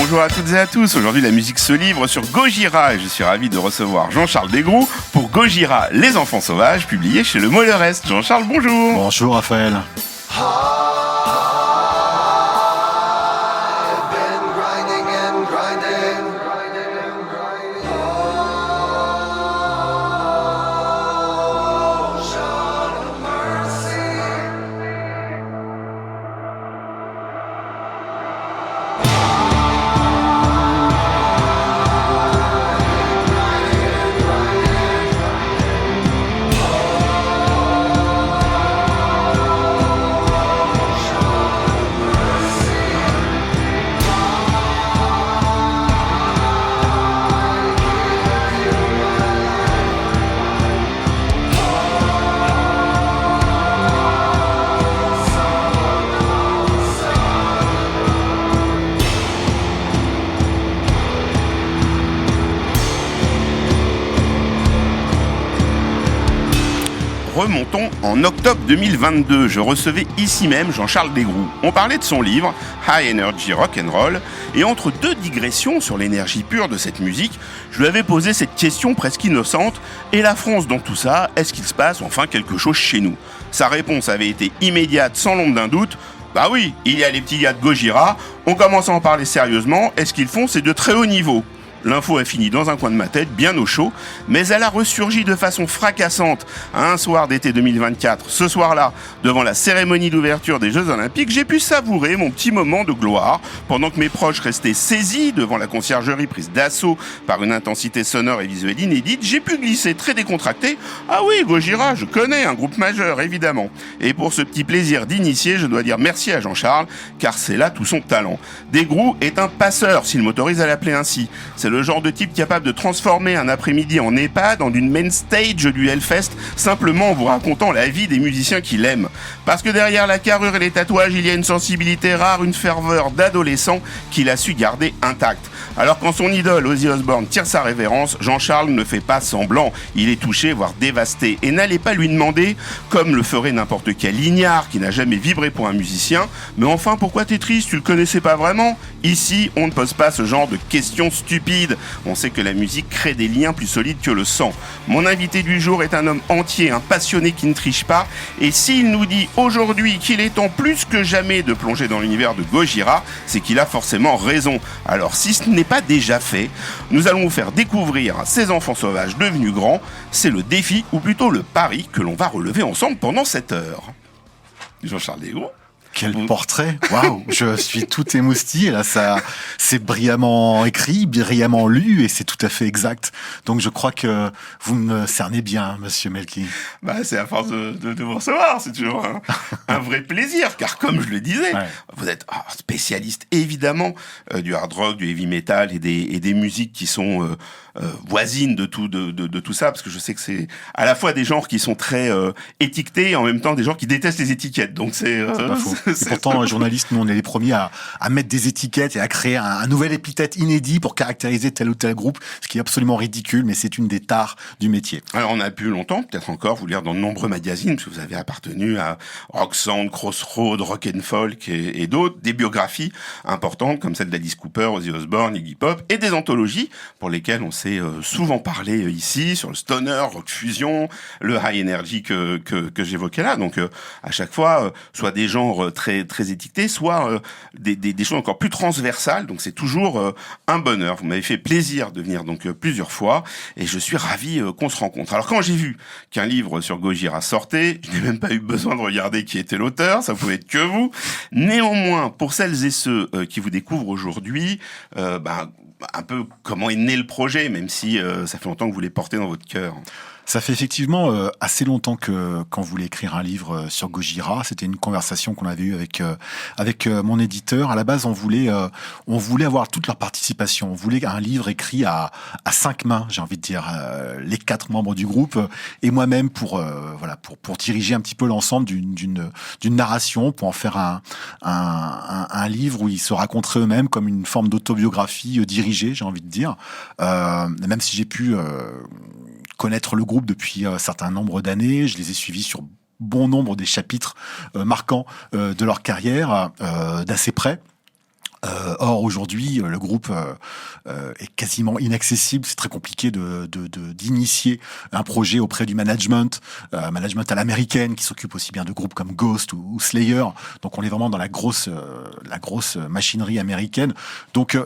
bonjour à toutes et à tous. Aujourd'hui, la musique se livre sur Gojira et je suis ravi de recevoir Jean-Charles Desgroux pour Gojira, les enfants sauvages, publié chez Le Mollerest. Jean-Charles, bonjour. Bonjour Raphaël. Remontons en octobre 2022. Je recevais ici même Jean-Charles Desgroux. On parlait de son livre High Energy Rock and Roll et entre deux digressions sur l'énergie pure de cette musique, je lui avais posé cette question presque innocente: et la France dans tout ça, est-ce qu'il se passe enfin quelque chose chez nous? Sa réponse avait été immédiate, sans l'ombre d'un doute. Bah oui, il y a les petits gars de Gojira, on commence à en parler sérieusement, et ce qu'ils font, c'est de très haut niveau. L'info a fini dans un coin de ma tête, bien au chaud, mais elle a ressurgi de façon fracassante un soir d'été 2024. Ce soir-là, devant la cérémonie d'ouverture des Jeux Olympiques, j'ai pu savourer mon petit moment de gloire, pendant que mes proches restaient saisis devant la conciergerie prise d'assaut par une intensité sonore et visuelle inédite. J'ai pu glisser très décontracté: ah oui, Gojira, je connais, un groupe majeur, évidemment. Et pour ce petit plaisir d'initié, je dois dire merci à Jean-Charles, car c'est là tout son talent. Desgroux est un passeur, s'il m'autorise à l'appeler ainsi. C'est le genre de type capable de transformer un après-midi en EHPAD en une main stage du Hellfest, simplement en vous racontant la vie des musiciens qu'il aime. Parce que derrière la carrure et les tatouages, il y a une sensibilité rare, une ferveur d'adolescent qu'il a su garder intacte. Alors quand son idole Ozzy Osbourne tire sa révérence, Jean-Charles ne fait pas semblant. Il est touché, voire dévasté. Et n'allez pas lui demander, comme le ferait n'importe quel ignare qui n'a jamais vibré pour un musicien: mais enfin, pourquoi t'es triste, tu le connaissais pas vraiment? Ici, on ne pose pas ce genre de questions stupides. On sait que la musique crée des liens plus solides que le sang. Mon invité du jour est un homme entier, un passionné qui ne triche pas. Et s'il nous dit aujourd'hui qu'il est temps plus que jamais de plonger dans l'univers de Gojira, c'est qu'il a forcément raison. Alors si ce n'est pas déjà fait, nous allons vous faire découvrir ces enfants sauvages devenus grands. C'est le défi, ou plutôt le pari, que l'on va relever ensemble pendant cette heure. Jean-Charles Desgroux. Quel portrait! Waouh! Je suis tout émoustillé, là, ça, c'est brillamment écrit, brillamment lu, et c'est tout à fait exact. Donc, je crois que vous me cernez bien, monsieur Melki. Bah, c'est à force de vous recevoir, c'est toujours un vrai plaisir, car comme je le disais, ouais, vous êtes spécialiste, évidemment, du hard rock, du heavy metal et des musiques qui sont voisines de tout ça, parce que je sais que c'est à la fois des genres qui sont très étiquetés et en même temps des gens qui détestent les étiquettes. Donc, c'est pas faux. Et pourtant, journalistes, nous, on est les premiers à mettre des étiquettes et à créer un nouvel épithète inédit pour caractériser tel ou tel groupe, ce qui est absolument ridicule, mais c'est une des tares du métier. Alors, on a pu longtemps, peut-être encore, vous lire dans de nombreux magazines, parce que vous avez appartenu à Rock Sound, Crossroads, Rock and Folk et d'autres, des biographies importantes comme celle d'Alice Cooper, Ozzy Osbourne, Iggy Pop, et des anthologies pour lesquelles on s'est souvent parlé ici, sur le stoner, rock fusion, le high energy que j'évoquais là. Donc, à chaque fois, soit des genres très très étiquetés, soit des choses encore plus transversales. Donc c'est toujours un bonheur. Vous m'avez fait plaisir de venir donc plusieurs fois et je suis ravi qu'on se rencontre. Alors quand j'ai vu qu'un livre sur Gojira sortait, je n'ai même pas eu besoin de regarder qui était l'auteur, ça pouvait être que vous. Néanmoins, pour celles et ceux qui vous découvrent aujourd'hui, un peu comment est né le projet, même si ça fait longtemps que vous les portez dans votre cœur. Ça fait effectivement assez longtemps que quand vous voulez écrire un livre sur Gojira, c'était une conversation qu'on avait eue avec mon éditeur. À la base, on voulait avoir toute leur participation. On voulait un livre écrit à 5 mains, j'ai envie de dire, les 4 membres du groupe et moi-même pour diriger un petit peu l'ensemble d'une narration, pour en faire un livre où ils se raconteraient eux-mêmes comme une forme d'autobiographie dirigée, j'ai envie de dire. Même si j'ai pu connaître le groupe depuis un certain nombre d'années, je les ai suivis sur bon nombre des chapitres marquants de leur carrière, d'assez près. Or aujourd'hui, le groupe est quasiment inaccessible. C'est très compliqué d'initier un projet auprès du management à l'américaine, qui s'occupe aussi bien de groupes comme Ghost ou Slayer. Donc on est vraiment dans la grosse machinerie américaine. Donc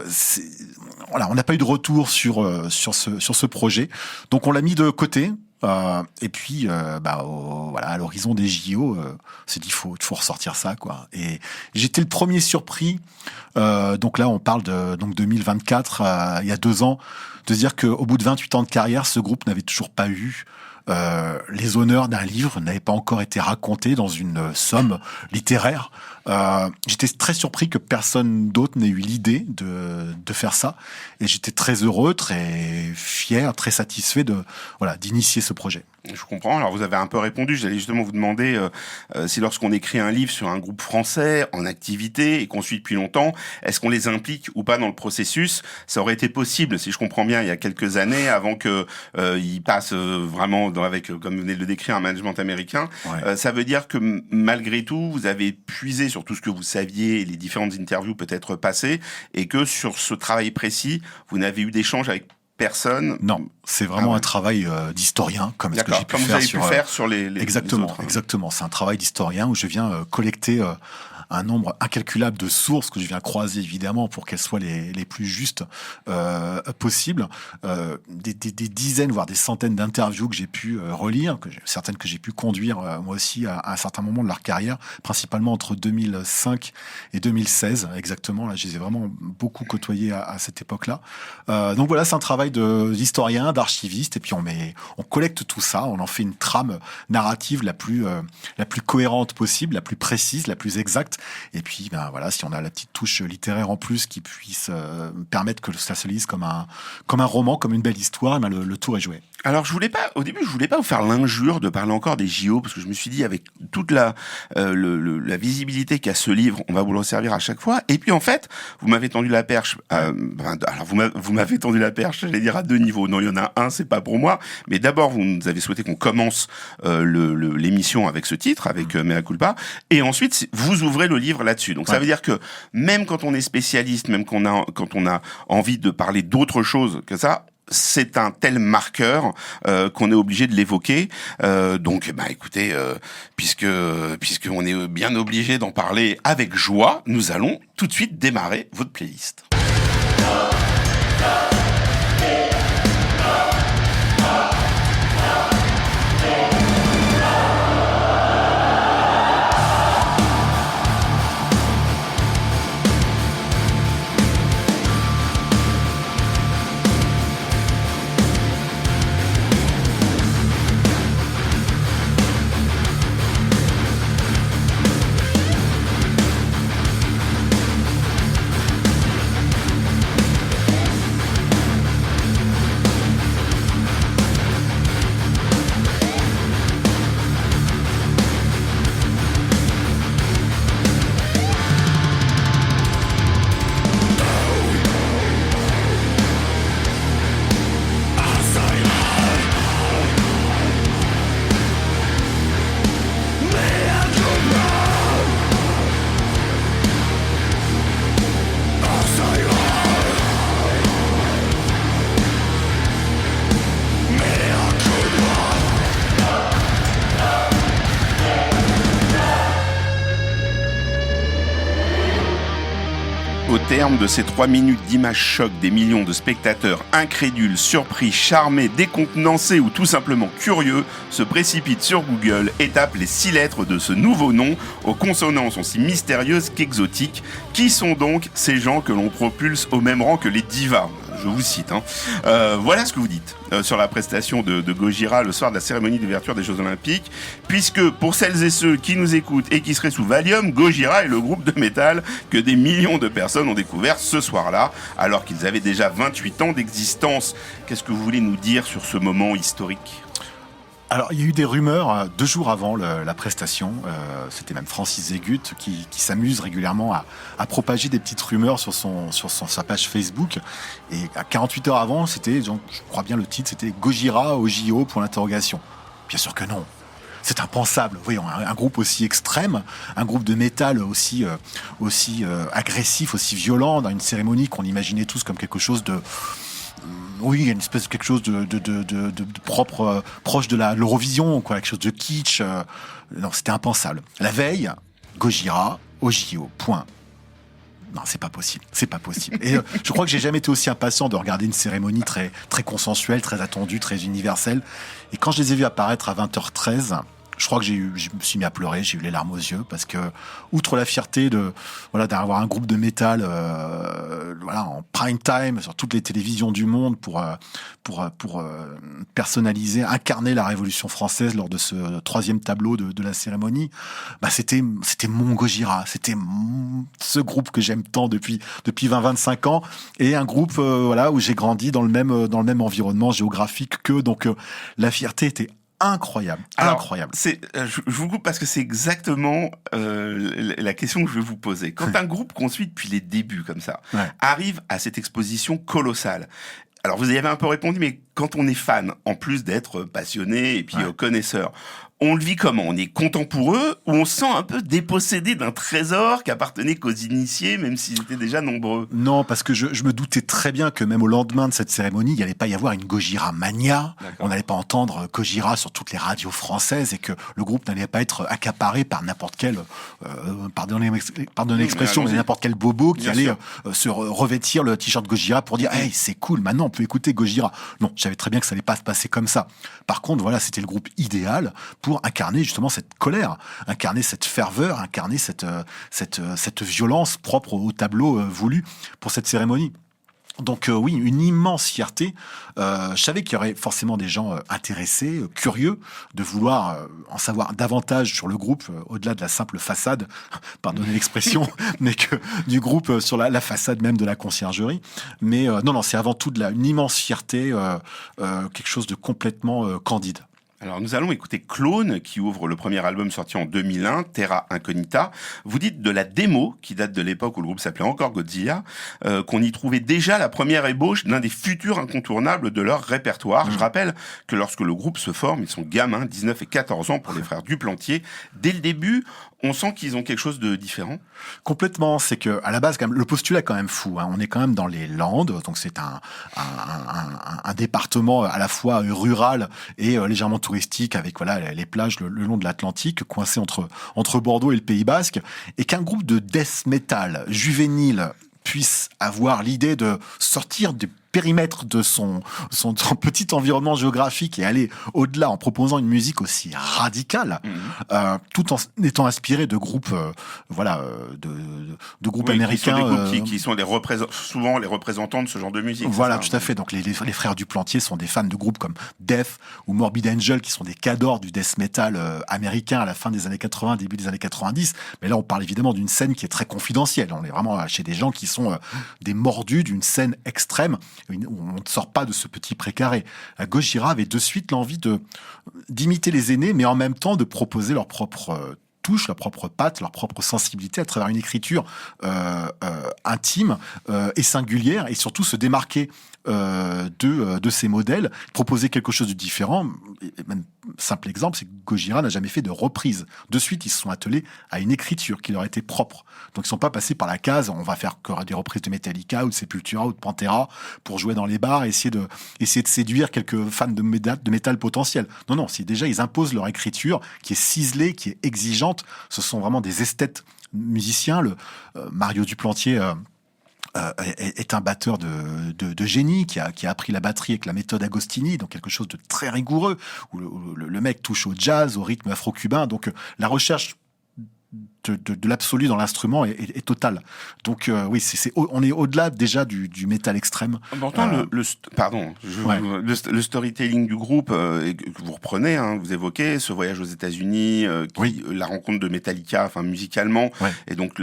voilà, on n'a pas eu de retour sur ce projet. Donc on l'a mis de côté. Et puis, voilà, à l'horizon des JO, on s'est dit, il faut ressortir ça, quoi. Et j'étais le premier surpris. Donc là, on parle de 2024, il y a 2 ans, de se dire qu'au bout de 28 ans de carrière, ce groupe n'avait toujours pas eu les honneurs d'un livre, n'avaient pas encore été racontés dans une somme littéraire. J'étais très surpris que personne d'autre n'ait eu l'idée de faire ça, et j'étais très heureux, très fier, très satisfait d'initier ce projet. Je comprends. Alors vous avez un peu répondu. J'allais justement vous demander si lorsqu'on écrit un livre sur un groupe français en activité et qu'on suit depuis longtemps, est-ce qu'on les implique ou pas dans le processus? Ça aurait été possible, si je comprends bien, il y a quelques années, avant que ils passent vraiment avec, comme vous venez de le décrire, un management américain. Ouais. Ça veut dire que malgré tout, vous avez puisé sur tout ce que vous saviez, les différentes interviews peut-être passées, et que sur ce travail précis, vous n'avez eu d'échange avec personne. Non, c'est vraiment un travail d'historien, comme ce que j'ai pu faire sur les exactement, les autres. Exactement. C'est un travail d'historien où je viens collecter un nombre incalculable de sources que je viens croiser, évidemment, pour qu'elles soient les plus justes possibles. Des dizaines, voire des centaines d'interviews que j'ai pu relire, certaines que j'ai pu conduire moi aussi à un certain moment de leur carrière, principalement entre 2005 et 2016, exactement. Là, je les ai vraiment beaucoup côtoyés à cette époque-là. Donc voilà, c'est un travail d'historien, d'archiviste, et puis on collecte tout ça, on en fait une trame narrative la plus cohérente possible, la plus précise, la plus exacte. Et puis, voilà, si on a la petite touche littéraire en plus qui puisse permettre que ça se lise comme un roman, comme une belle histoire, le tour est joué. Alors au début je voulais pas vous faire l'injure de parler encore des JO, parce que je me suis dit, avec toute la visibilité qu'a ce livre, on va vous le resservir à chaque fois. Et puis en fait, vous m'avez tendu la perche. Alors vous m'avez tendu la perche, j'allais dire à 2 niveaux. Non, il y en a un, c'est pas pour moi. Mais d'abord, vous nous avez souhaité qu'on commence l'émission avec ce titre, avec Mea Culpa, et ensuite vous ouvrez le livre là-dessus. Donc ça veut dire que même quand on est spécialiste, même quand on a envie de parler d'autre chose que ça, c'est un tel marqueur qu'on est obligé de l'évoquer. Donc, écoutez, puisque on est bien obligé d'en parler avec joie, nous allons tout de suite démarrer votre playlist. Au terme de ces 3 minutes d'images choc, des millions de spectateurs incrédules, surpris, charmés, décontenancés ou tout simplement curieux se précipitent sur Google et tapent les 6 lettres de ce nouveau nom aux consonances aussi mystérieuses qu'exotiques. Qui sont donc ces gens que l'on propulse au même rang que les divas ? Je vous cite. Voilà ce que vous dites sur la prestation de Gojira le soir de la cérémonie d'ouverture des Jeux Olympiques, puisque pour celles et ceux qui nous écoutent et qui seraient sous Valium, Gojira est le groupe de métal que des millions de personnes ont découvert ce soir-là, alors qu'ils avaient déjà 28 ans d'existence. Qu'est-ce que vous voulez nous dire sur ce moment historique ? Alors, il y a eu des rumeurs 2 jours avant la prestation. C'était même Francis Zégut qui s'amuse régulièrement à propager des petites rumeurs sur sa page Facebook. Et à 48 heures avant, c'était, je crois bien le titre, c'était Gojira au JO pour l'interrogation. Bien sûr que non. c'est impensable. Oui, un groupe aussi extrême, un groupe de métal aussi agressif, aussi violent, dans une cérémonie qu'on imaginait tous comme quelque chose de... Oui, une espèce de quelque chose de propre, proche de l'Eurovision, quoi, quelque chose de kitsch. Non, c'était impensable. La veille, Gojira, au JO, point. Non, c'est pas possible. Et je crois que j'ai jamais été aussi impatient de regarder une cérémonie très, très consensuelle, très attendue, très universelle. Et quand je les ai vus apparaître à 20h13, je crois que je me suis mis à pleurer, j'ai eu les larmes aux yeux, parce que, outre la fierté d'avoir un groupe de métal, en prime time, sur toutes les télévisions du monde pour personnaliser, incarner la Révolution française lors de ce 3e tableau de la cérémonie, c'était mon Gojira, c'était ce groupe que j'aime tant depuis 20-25 ans, et un groupe, où j'ai grandi dans le même environnement géographique qu'eux, donc la fierté était incroyable. Je vous coupe parce que c'est exactement la question que je vais vous poser. Quand un groupe qu'on suit depuis les débuts comme ça arrive à cette exposition colossale, alors vous y avez un peu répondu, mais quand on est fan, en plus d'être passionné et puis connaisseur, on le vit comment? On est content pour eux ou on se sent un peu dépossédé d'un trésor qui appartenait qu'aux initiés, même s'ils étaient déjà nombreux? Non, parce que je me doutais très bien que même au lendemain de cette cérémonie, il n'y allait pas y avoir une Gojira mania. On n'allait pas entendre Gojira sur toutes les radios françaises et que le groupe n'allait pas être accaparé par n'importe quel, pardonnez l'expression, mais n'importe quel bobo qui allait se revêtir le t-shirt Gojira pour dire « Hey, c'est cool, maintenant on peut écouter Gojira ». Non, je savais très bien que ça n'allait pas se passer comme ça. Par contre, voilà, c'était le groupe idéal pour incarner justement cette colère, incarner cette ferveur, incarner cette violence propre au tableau voulu pour cette cérémonie. Donc oui, une immense fierté. Je savais qu'il y aurait forcément des gens intéressés, curieux, de vouloir en savoir davantage sur le groupe, au-delà de la simple façade, pardonnez l'expression, mais que du groupe sur la façade même de la conciergerie. Mais non, c'est avant tout une immense fierté, quelque chose de complètement candide. Alors nous allons écouter Clone, qui ouvre le premier album sorti en 2001, Terra Incognita. Vous dites de la démo, qui date de l'époque où le groupe s'appelait encore Godzilla, qu'on y trouvait déjà la première ébauche d'un des futurs incontournables de leur répertoire. Je rappelle que lorsque le groupe se forme, ils sont gamins, 19 et 14 ans pour les frères Duplantier. Dès le début, on sent qu'ils ont quelque chose de différent. Complètement, c'est que à la base, quand même, le postulat est quand même fou. On est quand même dans les Landes, donc c'est un département à la fois rural et légèrement touristique, avec les plages le long de l'Atlantique, coincé entre Bordeaux et le Pays Basque, et qu'un groupe de death metal juvénile puisse avoir l'idée de sortir du périmètre de son petit environnement géographique et aller au-delà en proposant une musique aussi radicale, tout en étant inspiré de groupes, de groupes américains. Qui sont des groupes qui sont souvent les représentants de ce genre de musique. Voilà, tout à fait. Donc les frères Duplantier sont des fans de groupes comme Death ou Morbid Angel, qui sont des cadors du death metal américain à la fin des années 80, début des années 90. Mais là, on parle évidemment d'une scène qui est très confidentielle. On est vraiment chez des gens qui sont des mordus d'une scène extrême. On ne sort pas de ce petit précaré. Gojira avait de suite l'envie d'imiter les aînés, mais en même temps de proposer leur propre touche, leur propre patte, leur propre sensibilité à travers une écriture intime et singulière, et surtout se démarquer de ces modèles, proposer quelque chose de différent. Et même simple exemple, c'est que Gojira n'a jamais fait de reprise. De suite, ils se sont attelés à une écriture qui leur était propre. Donc ils ne sont pas passés par la case, on va faire des reprises de Metallica ou de Sepultura ou de Pantera pour jouer dans les bars et essayer de séduire quelques fans de métal potentiels. Non, c'est déjà, ils imposent leur écriture qui est ciselée, qui est exigeante. Ce sont vraiment des esthètes musiciens. Mario Duplantier est un batteur de génie qui a appris la batterie avec la méthode Agostini, donc quelque chose de très rigoureux, où le mec touche au jazz, au rythme afro-cubain. Donc la recherche de l'absolu dans l'instrument est totale. Donc oui, on est au-delà déjà du métal extrême. Pourtant, le storytelling du groupe que vous reprenez, vous évoquez ce voyage aux États-Unis, la rencontre de Metallica, musicalement, et donc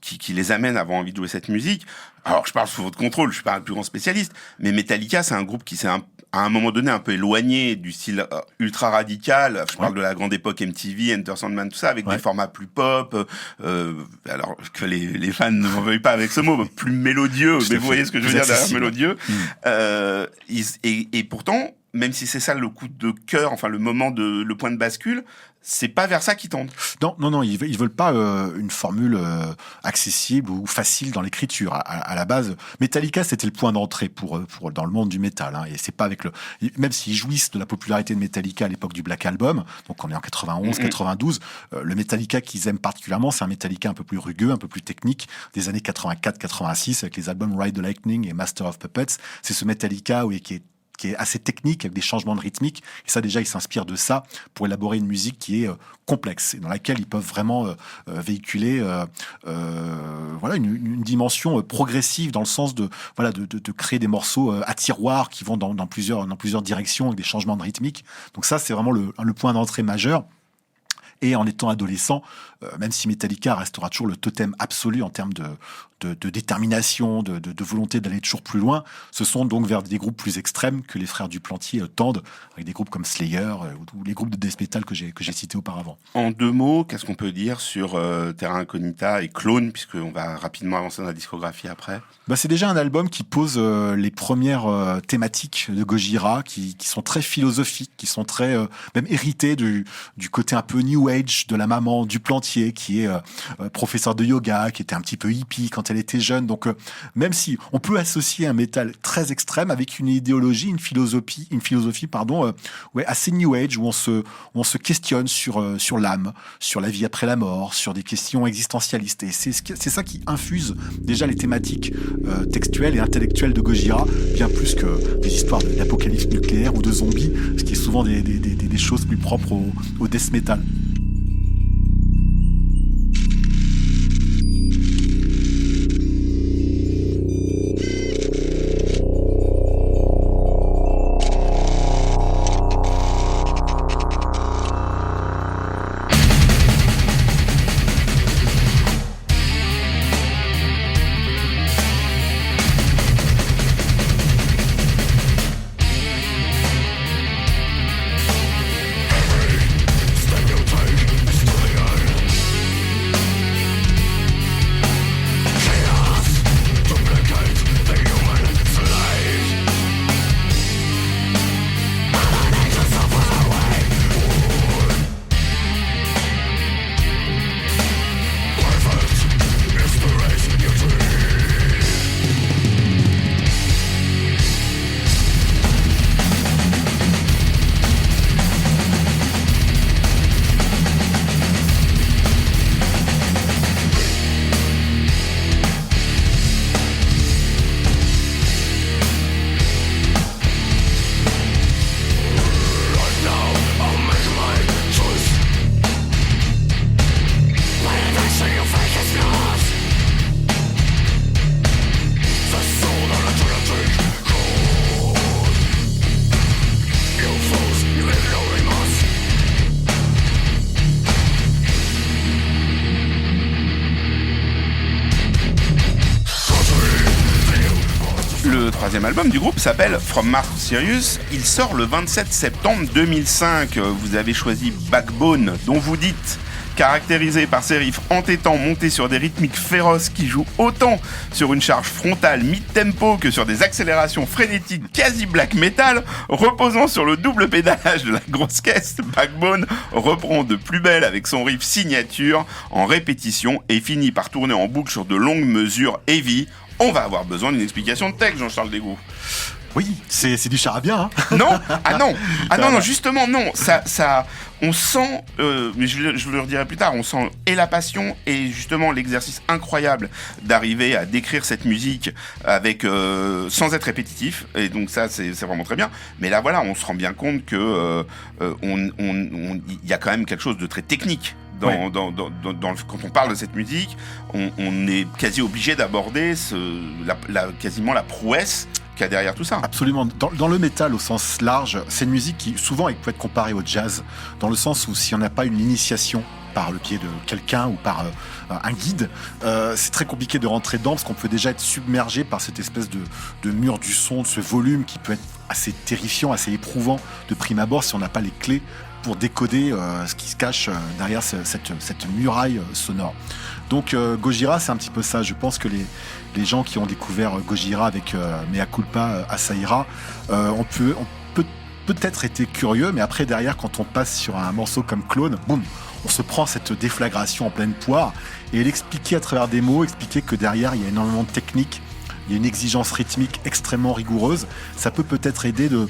qui les amène à avoir envie de jouer cette musique. Alors, je parle sous votre contrôle, je suis pas un plus grand spécialiste, mais Metallica, c'est un groupe qui s'est à un moment donné un peu éloigné du style ultra radical. Je parle de la grande époque MTV, Enter Sandman, tout ça, avec des formats plus pop, alors que les fans ne m'en veuillent pas avec ce mot, plus mélodieux, mais vous voyez ce que je veux dire derrière mélodieux. Et pourtant, même si c'est ça le coup de cœur, enfin le point de bascule, c'est pas vers ça qu'ils tendent. Non, ils veulent pas une formule accessible ou facile dans l'écriture. À la base, Metallica, c'était le point d'entrée pour dans le monde du métal. Hein, et c'est pas avec même s'ils jouissent de la popularité de Metallica à l'époque du Black Album, donc on est en 91, 92, le Metallica qu'ils aiment particulièrement, c'est un Metallica un peu plus rugueux, un peu plus technique, des années 84, 86, avec les albums Ride the Lightning et Master of Puppets. C'est ce Metallica, oui, qui est assez technique, avec des changements de rythmique. Et ça, déjà, ils s'inspirent de ça pour élaborer une musique qui est complexe et dans laquelle ils peuvent vraiment véhiculer voilà, une dimension progressive dans le sens de créer des morceaux à tiroir qui vont dans plusieurs directions avec des changements de rythmique. Donc ça, c'est vraiment le point d'entrée majeur. Et en étant adolescent, même si Metallica restera toujours le totem absolu en termes de détermination, de volonté d'aller toujours plus loin, ce sont donc vers des groupes plus extrêmes que les frères Duplantier tendent, avec des groupes comme Slayer ou les groupes de death metal que j'ai cités auparavant. En 2 mots, qu'est-ce qu'on peut dire sur Terra Incognita et Clone, puisqu'on va rapidement avancer dans la discographie après? C'est déjà un album qui pose les premières thématiques de Gojira, qui sont très philosophiques, qui sont très même héritées du côté un peu New Age de la maman Duplantier, qui est professeur de yoga, qui était un petit peu hippie quand elle était jeune. Donc même si on peut associer un métal très extrême avec une idéologie, une philosophie assez New Age, où on se questionne sur l'âme, sur la vie après la mort, sur des questions existentialistes. Et c'est ça qui infuse déjà les thématiques textuelles et intellectuelles de Gojira, bien plus que des histoires d'apocalypse nucléaire ou de zombies, ce qui est souvent des choses plus propres au death metal. Le troisième album du groupe s'appelle From Mars to Sirius. Il sort le 27 septembre 2005. Vous avez choisi Backbone, dont vous dites, caractérisé par ses riffs entêtants montés sur des rythmiques féroces qui jouent autant sur une charge frontale mid-tempo que sur des accélérations frénétiques quasi black metal, reposant sur le double pédalage de la grosse caisse. Backbone reprend de plus belle avec son riff signature en répétition et finit par tourner en boucle sur de longues mesures heavy. On va avoir besoin d'une explication de texte, Jean-Charles Desgoux. Oui, c'est du charabia, hein. Non, justement, non. Ça, on sent, mais je le redirai plus tard, on sent et la passion et justement l'exercice incroyable d'arriver à décrire cette musique avec sans être répétitif. Et donc ça, c'est vraiment très bien. Mais là, voilà, on se rend bien compte que il y a quand même quelque chose de très technique. Quand on parle de cette musique, on est quasi obligé d'aborder quasiment la prouesse qu'il y a derrière tout ça. Absolument. Dans le métal au sens large, c'est une musique qui souvent peut être comparée au jazz, dans le sens où si on n'a pas une initiation par le pied de quelqu'un ou par un guide, c'est très compliqué de rentrer dedans parce qu'on peut déjà être submergé par cette espèce de mur du son, de ce volume qui peut être assez terrifiant, assez éprouvant de prime abord si on n'a pas les clés pour décoder ce qui se cache derrière cette muraille sonore. Donc Gojira, c'est un petit peu ça. Je pense que les gens qui ont découvert Gojira avec Mea Culpa, Asaira, on peut peut-être été curieux, mais après derrière, quand on passe sur un morceau comme Clone, boum, on se prend cette déflagration en pleine poire. Et elle expliquait à travers des mots, expliquait que derrière, il y a énormément de technique, il y a une exigence rythmique extrêmement rigoureuse. Ça peut-être aider de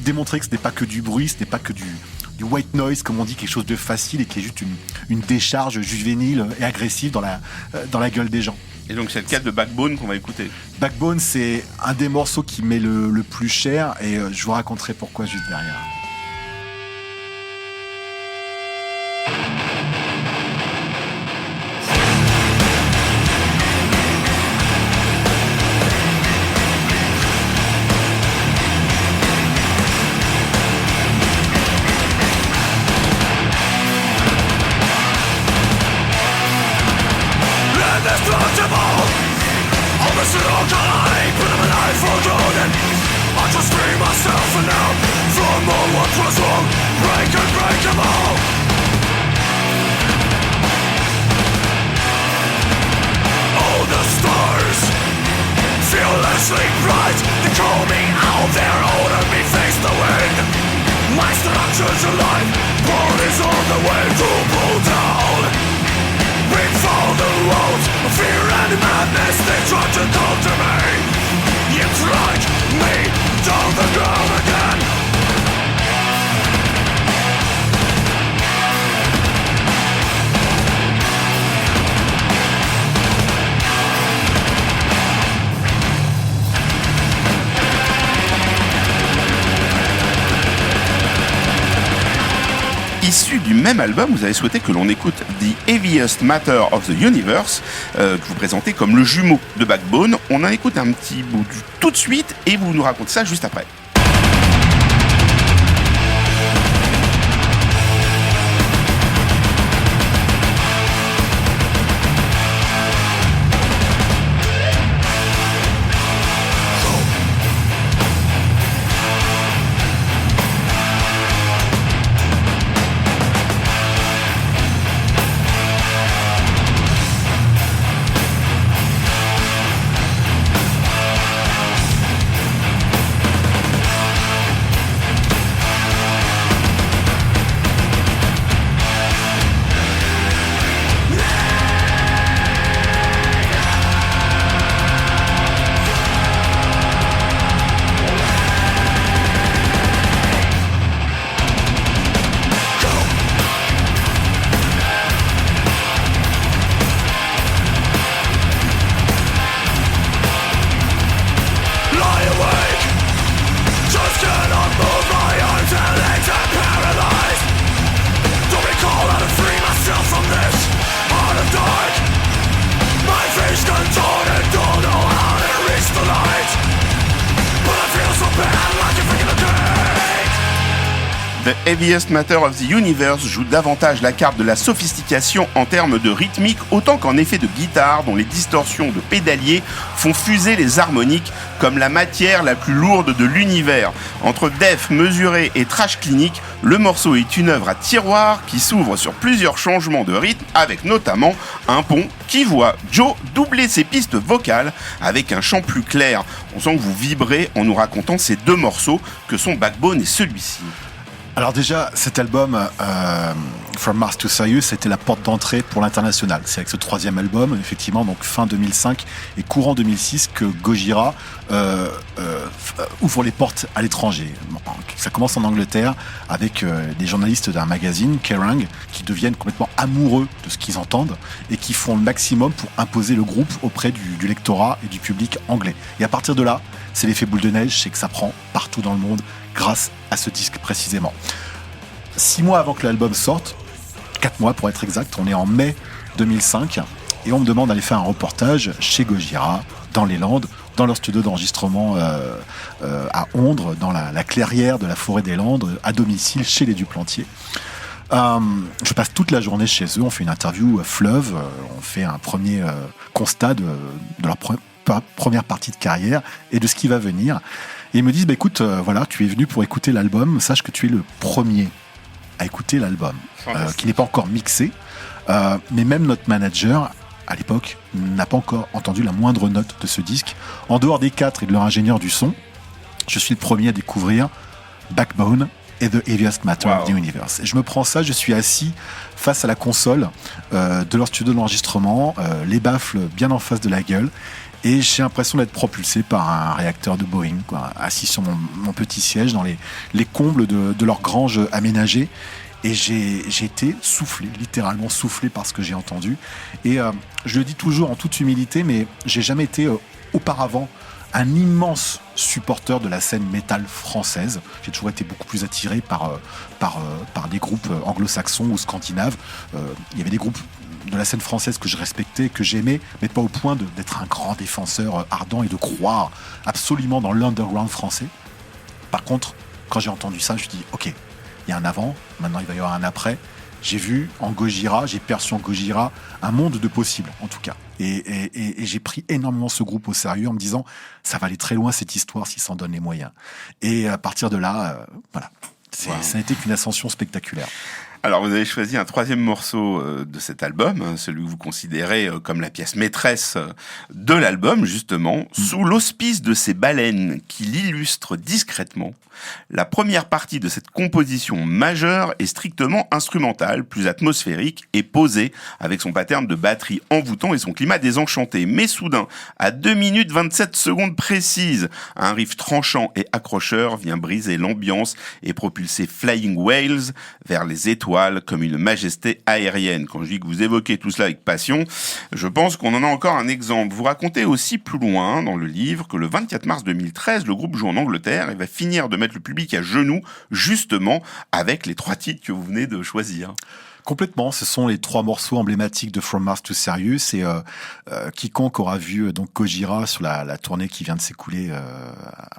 démontrer que ce n'est pas que du bruit, ce n'est pas que du white noise, comme on dit, quelque chose de facile et qui est juste une décharge juvénile et agressive dans la gueule des gens. Et donc c'est le cas de Backbone qu'on va écouter. Backbone, c'est un des morceaux qui met le plus cher, et je vous raconterai pourquoi juste derrière. Issu du même album, vous avez souhaité que l'on écoute The Heaviest Matter of the Universe, que vous présentez comme le jumeau de Backbone. On en écoute un petit bout tout de suite et vous nous racontez ça juste après. The Heaviest Matter of the Universe joue davantage la carte de la sophistication en termes de rythmique autant qu'en effet de guitare dont les distorsions de pédalier font fuser les harmoniques comme la matière la plus lourde de l'univers. Entre def mesuré et trash clinique, le morceau est une œuvre à tiroir qui s'ouvre sur plusieurs changements de rythme avec notamment un pont qui voit Joe doubler ses pistes vocales avec un chant plus clair. On sent que vous vibrez en nous racontant ces deux morceaux que sont Backbone et celui-ci. Alors déjà, cet album, From Mars to Sirius, c'était la porte d'entrée pour l'international. C'est avec ce troisième album, effectivement, donc fin 2005 et courant 2006, que Gojira ouvre les portes à l'étranger. Ça commence en Angleterre avec des journalistes d'un magazine, Kerrang, qui deviennent complètement amoureux de ce qu'ils entendent et qui font le maximum pour imposer le groupe auprès du lectorat et du public anglais. Et à partir de là, c'est l'effet boule de neige, c'est que ça prend partout dans le monde grâce à ce disque précisément. 6 mois avant que l'album sorte, 4 mois pour être exact, on est en mai 2005 et on me demande d'aller faire un reportage chez Gojira, dans les Landes, dans leur studio d'enregistrement à Ondres, dans la clairière de la forêt des Landes, à domicile chez les Duplantier. Je passe toute la journée chez eux, on fait une interview fleuve, on fait un premier constat de leur première partie de carrière et de ce qui va venir. Et ils me disent, écoute, voilà, tu es venu pour écouter l'album, sache que tu es le premier à écouter l'album, qui n'est pas encore mixé, mais même notre manager, à l'époque, n'a pas encore entendu la moindre note de ce disque. En dehors des 4 et de leur ingénieur du son, je suis le premier à découvrir Backbone et The Heaviest Matter of the Universe. Et je me prends ça, je suis assis face à la console de leur studio d'enregistrement, les baffles bien en face de la gueule, et j'ai l'impression d'être propulsé par un réacteur de Boeing, quoi, assis sur mon petit siège dans les combles de leur grange aménagée. Et j'ai été soufflé, littéralement soufflé par ce que j'ai entendu. Et je le dis toujours en toute humilité, mais j'ai jamais été auparavant un immense supporter de la scène métal française. J'ai toujours été beaucoup plus attiré par des groupes anglo-saxons ou scandinaves. Il y avait des groupes de la scène française que je respectais, que j'aimais, mais pas au point d'être un grand défenseur ardent et de croire absolument dans l'underground français. Par contre, quand j'ai entendu ça, je me suis dit, ok, il y a un avant, maintenant il va y avoir un après. J'ai vu en Gojira, j'ai perçu en Gojira un monde de possibles, en tout cas. Et j'ai pris énormément ce groupe au sérieux en me disant, ça va aller très loin cette histoire s'ils s'en donnent les moyens. Et à partir de là, voilà, ça n'était qu'une ascension spectaculaire. Alors, vous avez choisi un troisième morceau de cet album, celui que vous considérez comme la pièce maîtresse de l'album, justement, sous l'auspice de ces baleines qui l'illustrent discrètement. La première partie de cette composition majeure est strictement instrumentale, plus atmosphérique et posée, avec son pattern de batterie envoûtant et son climat désenchanté. Mais soudain, à 2 minutes 27 secondes précises, un riff tranchant et accrocheur vient briser l'ambiance et propulser Flying Whales vers les étoiles comme une majesté aérienne. Quand je dis que vous évoquez tout cela avec passion, je pense qu'on en a encore un exemple. Vous racontez aussi plus loin dans le livre que le 24 mars 2013, le groupe joue en Angleterre et va finir de mettre le public à genoux, justement, avec les 3 titres que vous venez de choisir. Complètement, ce sont les 3 morceaux emblématiques de From Mars to Sirius, et quiconque aura vu donc Gojira sur la tournée qui vient de s'écouler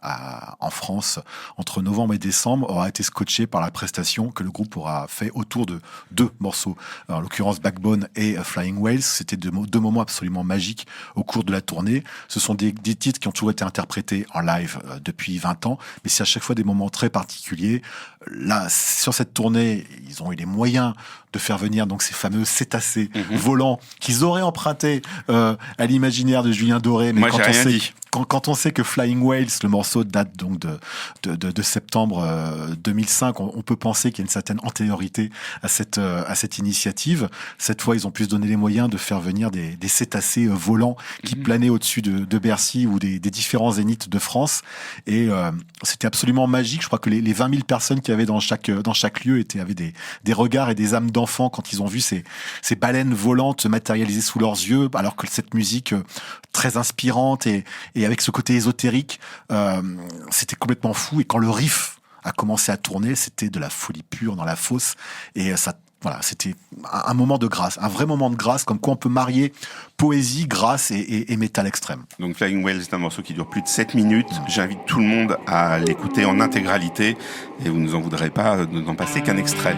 en France entre novembre et décembre aura été scotché par la prestation que le groupe aura fait autour de 2 morceaux, en l'occurrence Backbone et Flying Whales. C'était 2 moments absolument magiques au cours de la tournée. Ce sont des titres qui ont toujours été interprétés en live depuis 20 ans, mais c'est à chaque fois des moments très particuliers. Là, sur cette tournée, ils ont eu les moyens de faire venir donc ces fameux cétacés volants qu'ils auraient empruntés à l'imaginaire de Julien Doré. Mais moi, j'ai rien dit. Quand on sait que Flying Whales, le morceau date donc de septembre 2005, on peut penser qu'il y a une certaine antériorité à cette initiative. Cette fois, ils ont pu se donner les moyens de faire venir des cétacés volants qui planaient au-dessus de Bercy ou des différents zéniths de France. Et c'était absolument magique. Je crois que les 20 000 personnes qu'il y avait dans chaque lieu avaient des regards et des âmes d'enfants quand ils ont vu ces baleines volantes se matérialiser sous leurs yeux, alors que cette musique très inspirante et avec ce côté ésotérique, c'était complètement fou. Et quand le riff a commencé à tourner, c'était de la folie pure dans la fosse. Et ça, voilà, c'était un moment de grâce, un vrai moment de grâce, comme quoi on peut marier poésie, grâce et métal extrême. Donc Flying Whales, c'est un morceau qui dure plus de 7 minutes. J'invite tout le monde à l'écouter en intégralité et vous ne nous en voudrez pas de n'en passer qu'un extrait.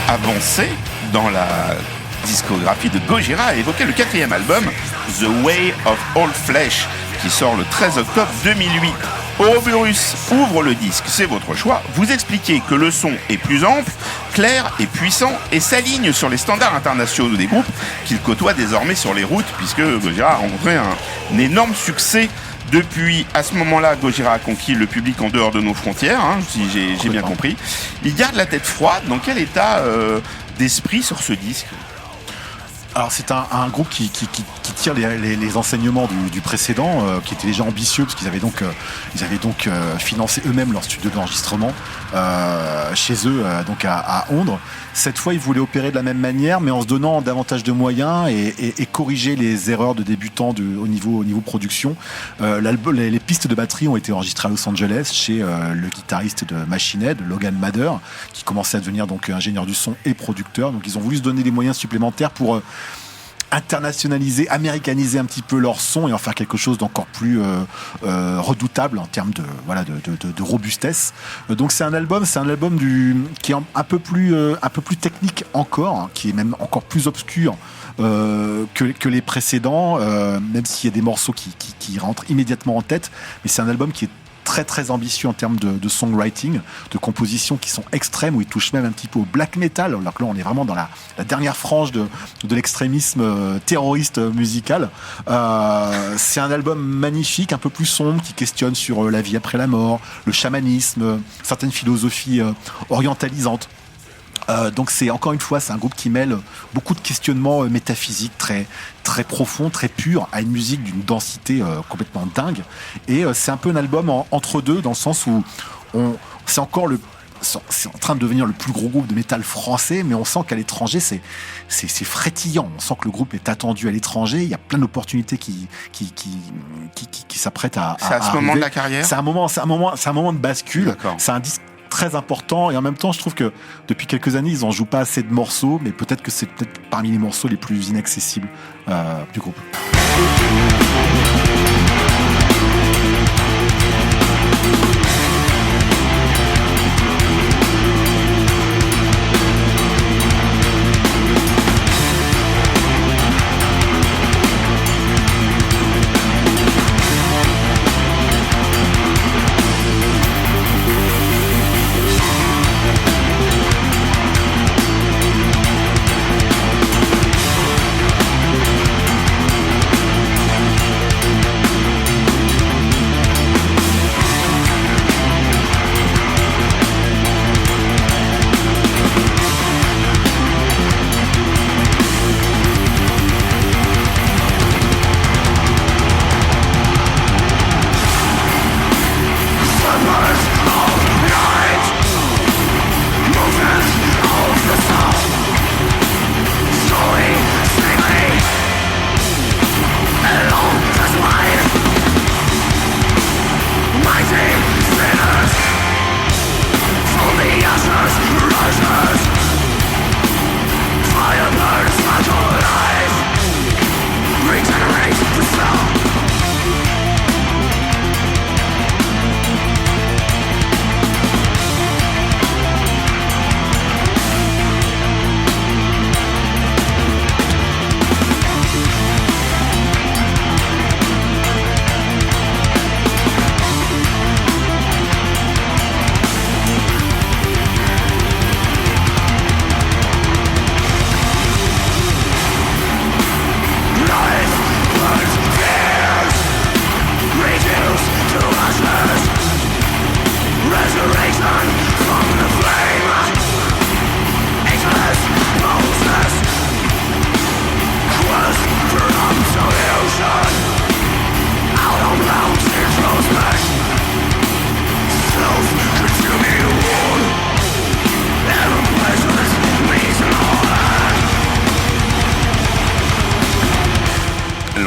avancée dans la discographie de Gojira a évoqué le 4e album, The Way of All Flesh, qui sort le 13 octobre 2008. Ouroboros ouvre le disque, c'est votre choix. Vous expliquez que le son est plus ample, clair et puissant et s'aligne sur les standards internationaux des groupes qu'il côtoie désormais sur les routes, puisque Gojira a rencontré un énorme succès. Depuis, à ce moment-là, Gojira a conquis le public en dehors de nos frontières, si j'ai bien compris. Il garde la tête froide. Dans quel état d'esprit sur ce disque ? Alors c'est un groupe qui tire les enseignements du précédent, qui était déjà ambitieux parce qu'ils avaient donc financé eux-mêmes leur studio d'enregistrement chez eux, donc à Ondres. Cette fois, ils voulaient opérer de la même manière, mais en se donnant davantage de moyens et corriger les erreurs de débutants au niveau production. Les pistes de batterie ont été enregistrées à Los Angeles chez le guitariste de Machine Head, Logan Mather, qui commençait à devenir donc ingénieur du son et producteur. Donc ils ont voulu se donner des moyens supplémentaires pour internationaliser, américaniser un petit peu leur son et en faire quelque chose d'encore plus redoutable en termes de robustesse. Donc c'est un album qui est un peu plus technique encore, qui est même encore plus obscur que les précédents, même s'il y a des morceaux qui rentrent immédiatement en tête. Mais c'est un album qui est très très ambitieux en termes de songwriting, de compositions qui sont extrêmes, où il touche même un petit peu au black metal, alors que là on est vraiment dans la dernière frange de l'extrémisme terroriste musical. C'est un album magnifique, un peu plus sombre, qui questionne sur la vie après la mort, le chamanisme, certaines philosophies orientalisantes. Donc c'est encore une fois, c'est un groupe qui mêle beaucoup de questionnements métaphysiques très très profonds, très purs, à une musique d'une densité complètement dingue. Et c'est un peu un album entre deux, dans le sens où c'est en train de devenir le plus gros groupe de métal français, mais on sent qu'à l'étranger c'est frétillant. On sent que le groupe est attendu à l'étranger. Il y a plein d'opportunités qui s'apprêtent à. C'est à ce moment de la carrière. C'est un moment de bascule. D'accord. C'est un disque très important, et en même temps je trouve que depuis quelques années ils en jouent pas assez de morceaux, mais peut-être que c'est parmi les morceaux les plus inaccessibles du groupe.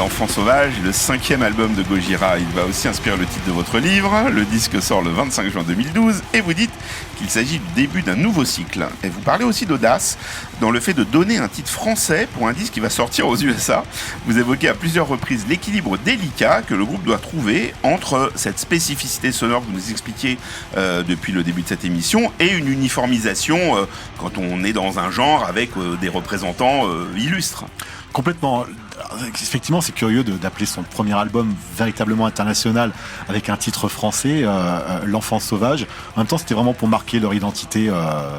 L'Enfant Sauvage est le 5e album de Gojira. Il va aussi inspirer le titre de votre livre. Le disque sort le 25 juin 2012 et vous dites qu'il s'agit du début d'un nouveau cycle. Et vous parlez aussi d'audace dans le fait de donner un titre français pour un disque qui va sortir aux USA. Vous évoquez à plusieurs reprises l'équilibre délicat que le groupe doit trouver entre cette spécificité sonore que vous nous expliquiez depuis le début de cette émission et une uniformisation quand on est dans un genre avec des représentants illustres. Complètement. Effectivement, c'est curieux d'appeler son premier album véritablement international avec un titre français, L'Enfant Sauvage. En même temps, c'était vraiment pour marquer leur identité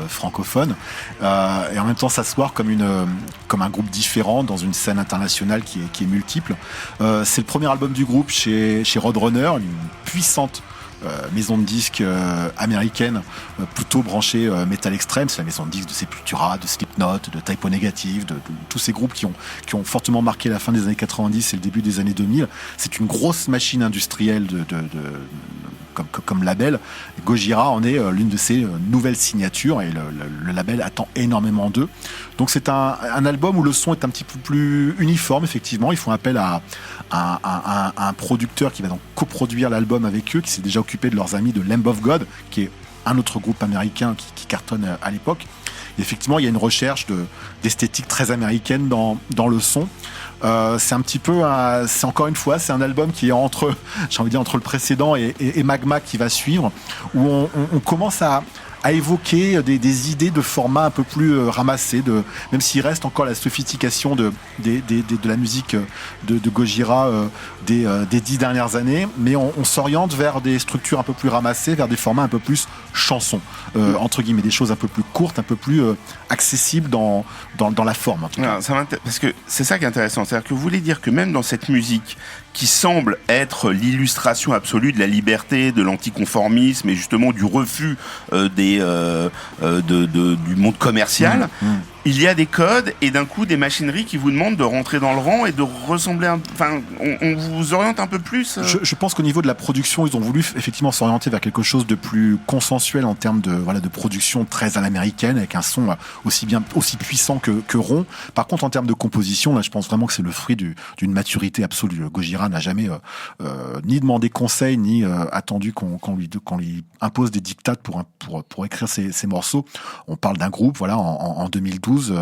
francophone et en même temps s'asseoir comme un groupe différent dans une scène internationale qui est multiple. C'est le premier album du groupe chez Roadrunner, une puissante maison de disques américaine plutôt branchée métal extrême. C'est la maison de disques de Sepultura, de Slipknot, de Type O Negative, de tous ces groupes qui ont fortement marqué la fin des années 90 et le début des années 2000. C'est une grosse machine industrielle comme label. Gojira en est l'une de ses nouvelles signatures et le label attend énormément d'eux. Donc c'est un album où le son est un petit peu plus uniforme, effectivement. Ils font appel à un producteur qui va donc coproduire l'album avec eux, qui s'est déjà occupé de leurs amis de Lamb of God, qui est un autre groupe américain qui cartonne à l'époque. Et effectivement, il y a une recherche d'esthétique très américaine dans le son. C'est un petit peu, c'est encore une fois, c'est un album qui est entre le précédent et Magma qui va suivre, où on commence à évoquer des idées de format un peu plus ramassé, même s'il reste encore la sophistication de la musique de Gojira des 10 dernières années, mais on s'oriente vers des structures un peu plus ramassées, vers des formats un peu plus chansons, entre guillemets, des choses un peu plus courtes, un peu plus accessibles dans la forme. En tout cas. Parce que c'est ça qui est intéressant, c'est-à-dire que vous voulez dire que même dans cette musique qui semble être l'illustration absolue de la liberté, de l'anticonformisme et justement du refus du monde commercial, il y a des codes et d'un coup des machineries qui vous demandent de rentrer dans le rang et de ressembler on vous oriente un peu plus. Je pense qu'au niveau de la production, ils ont voulu effectivement s'orienter vers quelque chose de plus consensuel en termes de production très à l'américaine, avec un son aussi puissant que rond. Par contre, en termes de composition, là, je pense vraiment que c'est le fruit d'une maturité absolue. Gojira n'a jamais ni demandé conseil, ni attendu qu'on lui impose des dictats pour écrire ses morceaux. On parle d'un groupe, voilà, en 2012,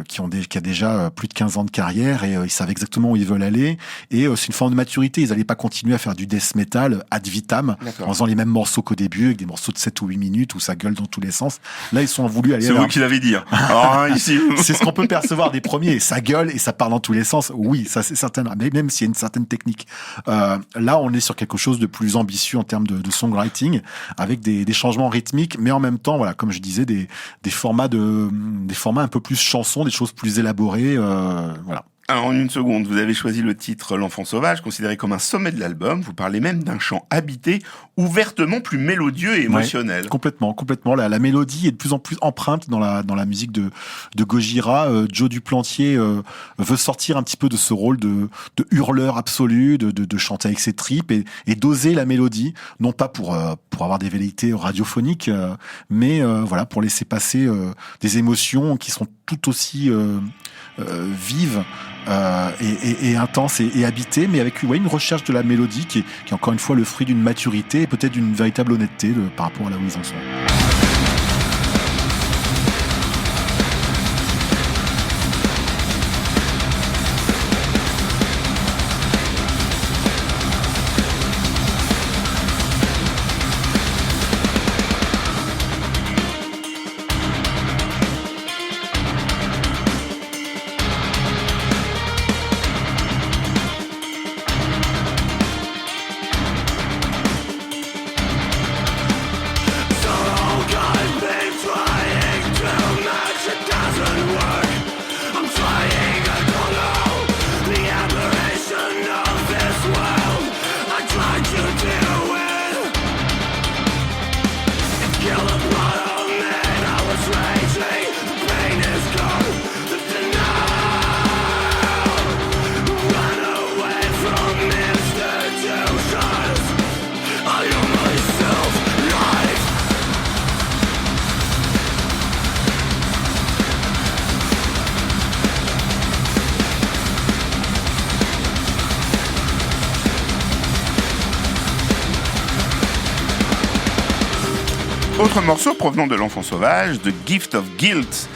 qui a déjà plus de 15 ans de carrière et ils savent exactement où ils veulent aller. Et c'est une forme de maturité. Ils n'allaient pas continuer à faire du death metal ad vitam, en faisant les mêmes morceaux qu'au début, avec des morceaux de 7 ou 8 minutes où ça gueule dans tous les sens. Là, ils sont voulu aller... C'est vous qui l'avez dit. Alors, ici... C'est ce qu'on peut percevoir des premiers. Ça gueule et ça part dans tous les sens. Oui, ça c'est certain. Mais même s'il y a une certaine technique. Là, on est sur quelque chose de plus ambitieux en termes de songwriting, avec des changements rythmiques, mais en même temps, voilà, comme je disais, des formats un peu plus chansons, des choses plus élaborées, voilà. Alors, en une seconde, vous avez choisi le titre L'Enfant Sauvage, considéré comme un sommet de l'album. Vous parlez même d'un chant habité, ouvertement plus mélodieux et émotionnel. Ouais, complètement. La mélodie est de plus en plus empreinte dans la musique de Gojira. Joe Duplantier veut sortir un petit peu de ce rôle de hurleur absolu, de chanter avec ses tripes et d'oser la mélodie, non pas pour avoir des velléités radiophoniques, mais voilà, pour laisser passer des émotions qui sont tout aussi vives et intense et habité, mais avec une recherche de la mélodie qui est encore une fois le fruit d'une maturité et peut-être d'une véritable honnêteté par rapport à là où ils en sont. Autre morceau provenant de l'Enfant Sauvage, The Gift of Guilt.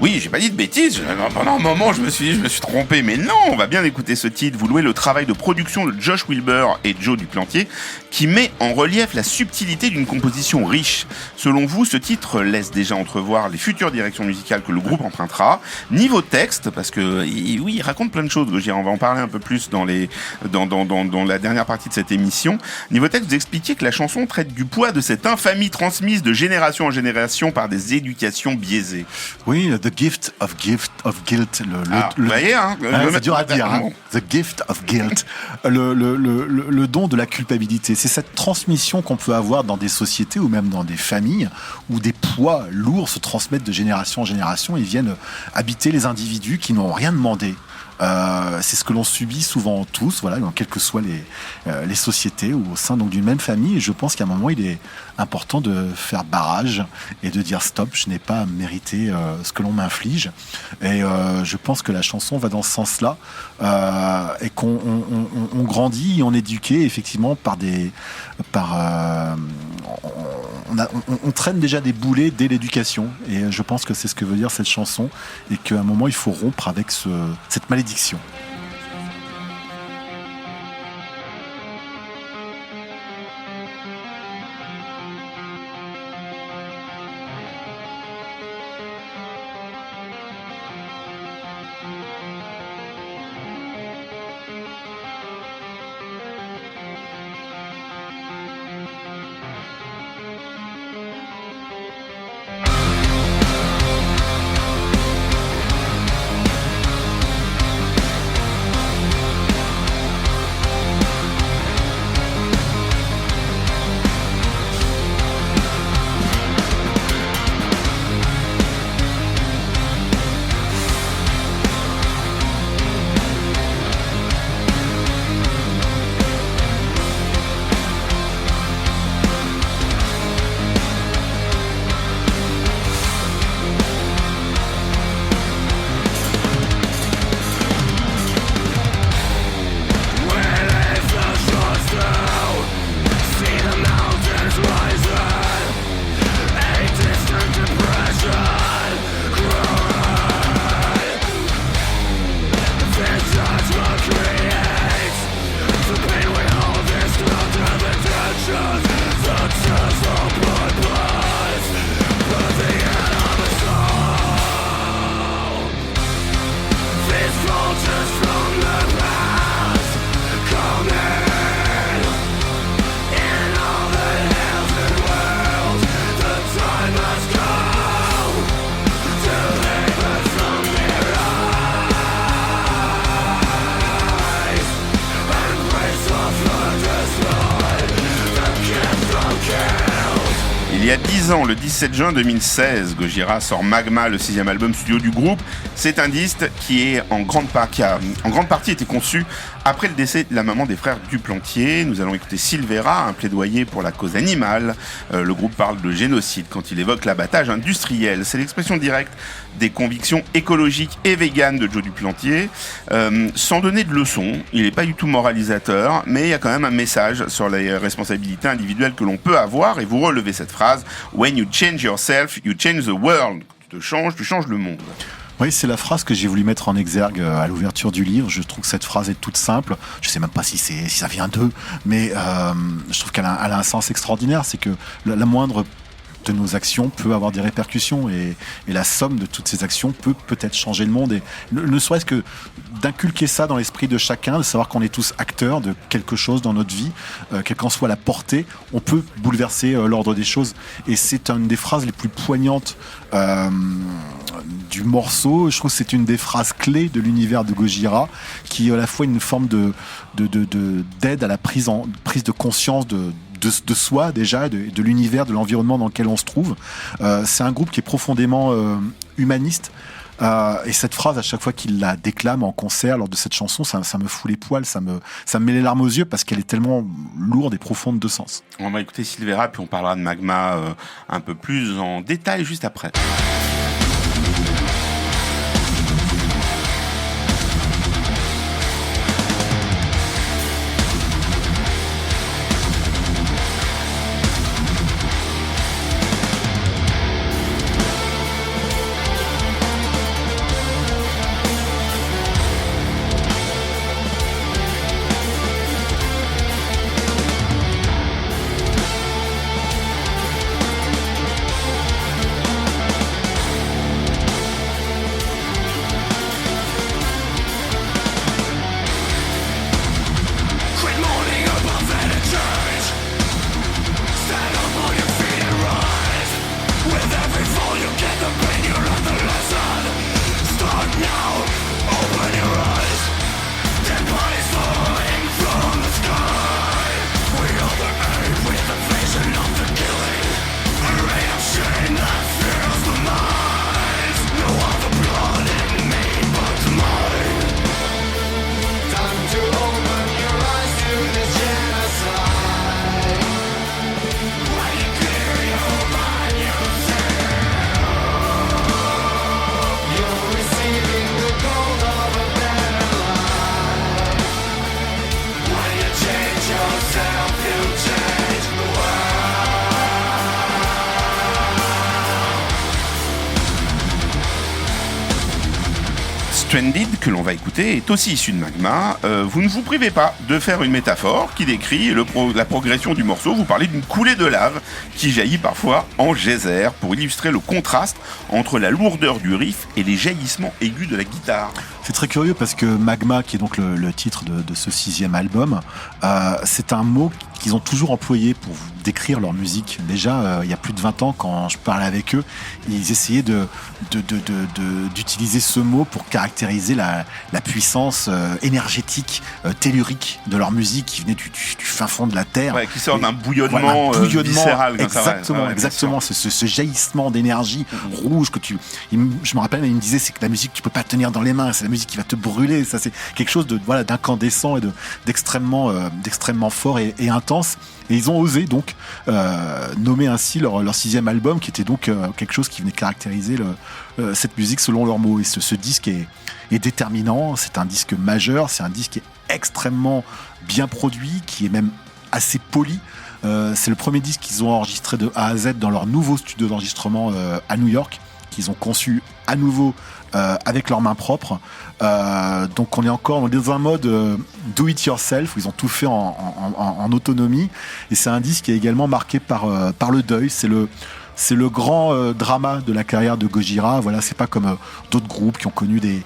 Oui, j'ai pas dit de bêtises, pendant un moment je me suis trompé, mais non, on va bien écouter ce titre, vous louez le travail de production de Josh Wilbur et Joe Duplantier, qui met en relief la subtilité d'une composition riche. Selon vous, ce titre laisse déjà entrevoir les futures directions musicales que le groupe empruntera. Niveau texte, parce que oui, il raconte plein de choses, Gojira, on va en parler un peu plus dans la dernière partie de cette émission. Niveau texte, vous expliquiez que la chanson traite du poids de cette infamie transmise de génération en génération par des éducations biaisées. Oui, The Gift of Guilt. Vous voyez, hein, c'est dur à dire. Hein. The Gift of Guilt. Le don de la culpabilité. C'est cette transmission qu'on peut avoir dans des sociétés ou même dans des familles où des poids lourds se transmettent de génération en génération et viennent habiter les individus qui n'ont rien demandé. C'est ce que l'on subit souvent tous, voilà, dans quelles que soient les sociétés ou au sein donc d'une même famille. Et je pense qu'à un moment, il est important de faire barrage et de dire stop, je n'ai pas mérité ce que l'on m'inflige. Et je pense que la chanson va dans ce sens-là et qu'on grandit, on est éduqué effectivement on traîne déjà des boulets dès l'éducation et je pense que c'est ce que veut dire cette chanson et qu'à un moment il faut rompre avec cette malédiction. Il y a 10 ans, le 17 juin 2016, Gojira sort Magma, le 6e album studio du groupe. C'est un disque qui a en grande partie été conçu après le décès de la maman des frères Duplantier. Nous allons écouter Silvera, un plaidoyer pour la cause animale. Le groupe parle de génocide quand il évoque l'abattage industriel. C'est l'expression directe des convictions écologiques et véganes de Joe Duplantier. Sans donner de leçons, il n'est pas du tout moralisateur, mais il y a quand même un message sur les responsabilités individuelles que l'on peut avoir, et vous relevez cette phrase: When you change yourself, you change the world. Tu changes le monde. Oui, c'est la phrase que j'ai voulu mettre en exergue à l'ouverture du livre. Je trouve que cette phrase est toute simple. Je sais même pas si ça vient d'eux, mais je trouve qu'elle a un sens extraordinaire. C'est que la moindre de nos actions peut avoir des répercussions et la somme de toutes ces actions peut peut-être changer le monde. Et ne serait-ce que d'inculquer ça dans l'esprit de chacun, de savoir qu'on est tous acteurs de quelque chose dans notre vie, quelle qu'en soit la portée, on peut bouleverser l'ordre des choses. Et c'est une des phrases les plus poignantes du morceau. Je trouve que c'est une des phrases clés de l'univers de Gojira, qui est à la fois une forme d'aide à la prise de conscience de soi déjà, de l'univers, de l'environnement dans lequel on se trouve. C'est un groupe qui est profondément humaniste. Et cette phrase, à chaque fois qu'il la déclame en concert lors de cette chanson, ça me fout les poils, ça me met les larmes aux yeux parce qu'elle est tellement lourde et profonde de sens. On va écouter Silvera, puis on parlera de Magma un peu plus en détail juste après. Stranded, que l'on va écouter, est aussi issu de Magma. Vous ne vous privez pas de faire une métaphore qui décrit la progression du morceau. Vous parlez d'une coulée de lave qui jaillit parfois en geyser pour illustrer le contraste entre la lourdeur du riff et les jaillissements aigus de la guitare. C'est très curieux parce que Magma, qui est donc le titre de ce 6e album, c'est un mot qu'ils ont toujours employé pour décrire leur musique. Déjà, il y a plus de 20 ans, quand je parlais avec eux, ils essayaient d'utiliser ce mot pour caractériser la puissance énergétique, tellurique de leur musique qui venait du fin fond de la terre. Ouais, qui sort d'un bouillonnement, viscéral. Exactement. Ce jaillissement d'énergie rouge que je me rappelle, il me disait, c'est que la musique, tu peux pas tenir dans les mains, c'est la musique qui va te brûler. Ça, c'est quelque chose d'incandescent et d'extrêmement fort et intense. Et ils ont osé donc nommer ainsi leur 6e album, qui était donc quelque chose qui venait caractériser cette musique selon leurs mots. Et ce disque est déterminant, c'est un disque majeur, c'est un disque qui est extrêmement bien produit, qui est même assez poli. C'est le premier disque qu'ils ont enregistré de A à Z dans leur nouveau studio d'enregistrement à New York, qu'ils ont conçu à nouveau avec leurs mains propres. Donc on est encore dans un mode do it yourself où ils ont tout fait en autonomie, et c'est un disque qui est également marqué par le deuil. C'est le grand drama de la carrière de Gojira. Voilà, c'est pas comme d'autres groupes qui ont connu des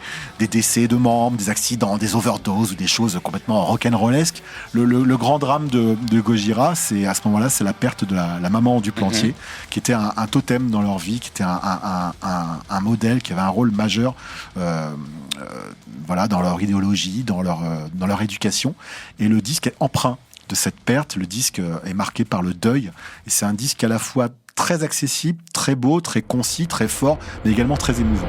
décès de membres, des accidents, des overdoses ou des choses complètement rock'n'rollesques. Le grand drame de Gojira, c'est à ce moment-là, c'est la perte de la maman du Plantier, qui était un totem dans leur vie, qui était un modèle, qui avait un rôle majeur dans leur idéologie, dans leur éducation. Et le disque est empreint de cette perte. Le disque est marqué par le deuil, et c'est un disque à la fois très accessible, très beau, très concis, très fort, mais également très émouvant.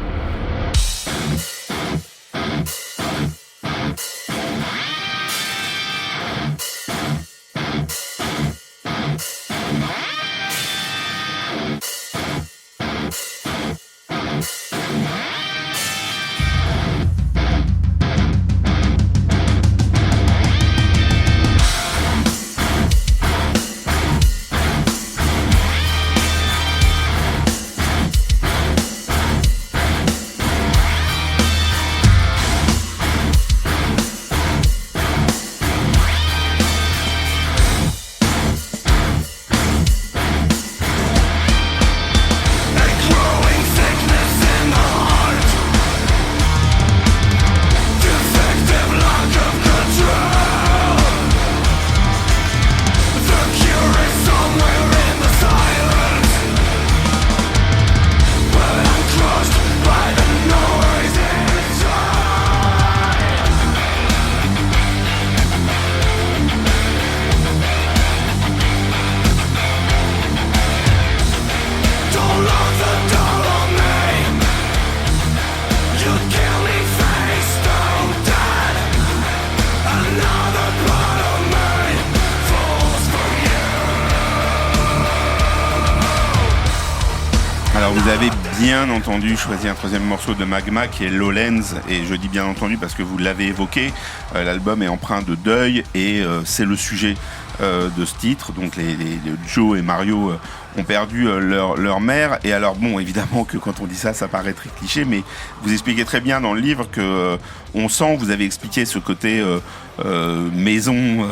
Vous avez bien entendu choisi un troisième morceau de Magma qui est Lowlands, et je dis bien entendu parce que vous l'avez évoqué, l'album est empreint de deuil et c'est le sujet de ce titre. Donc les Joe et Mario ont perdu leur mère, et alors bon, évidemment que quand on dit ça paraît très cliché, mais vous expliquez très bien dans le livre que on sent, vous avez expliqué ce côté maison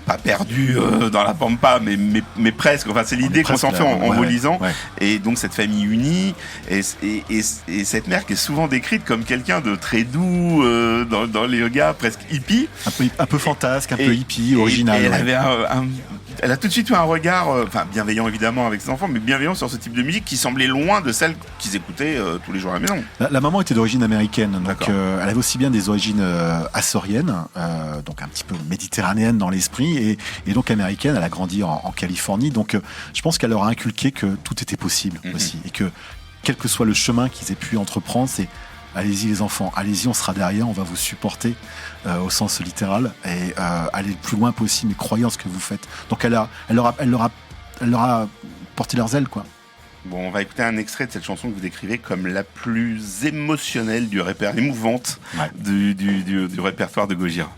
pas perdue dans la pampa, mais presque. Enfin, c'est l'idée qu'on s'en fait en vous lisant. Ouais. Et donc cette famille unie et cette mère qui est souvent décrite comme quelqu'un de très doux dans les regards presque hippie, un peu fantasque, un peu hippie, original. Et elle avait elle a tout de suite eu un regard, bienveillant évidemment avec ses enfants, mais bienveillant sur ce type de musique qui semblait loin de celle qu'ils écoutaient tous les jours à la maison. La maman était d'origine américaine, donc elle avait aussi bien des origines açoriennes, donc un petit peu méditerranéennes dans l'esprit, et donc américaine. Elle a grandi en Californie, donc je pense qu'elle leur a inculqué que tout était possible aussi, et que quel que soit le chemin qu'ils aient pu entreprendre, c'est allez-y les enfants, allez-y, on sera derrière, on va vous supporter au sens littéral, et allez le plus loin possible, mais croyez en ce que vous faites. Donc elle leur a porté leurs ailes, quoi. Bon, on va écouter un extrait de cette chanson que vous décrivez comme la plus émotionnelle du répertoire, émouvante du répertoire de Gojira.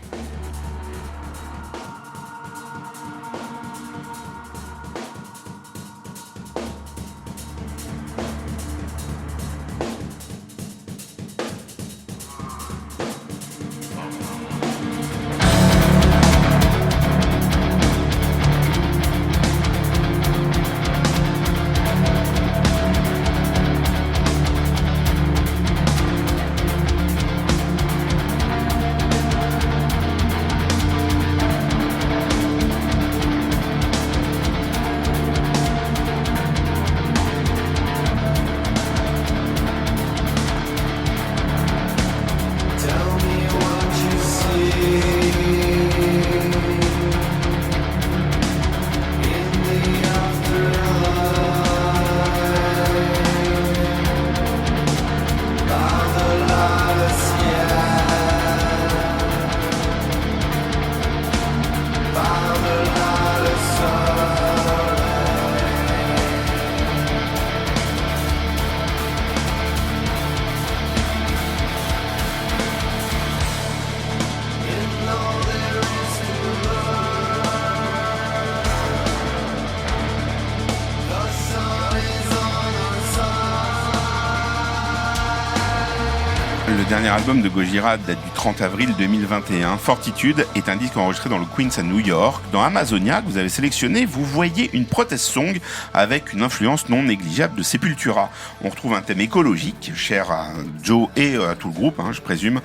Le dernier album de Gojira date du 30 avril 2021. Fortitude est un disque enregistré dans le Queens à New York. Dans Amazonia, que vous avez sélectionné, vous voyez une protest song avec une influence non négligeable de Sepultura. On retrouve un thème écologique, cher à Joe et à tout le groupe, je présume,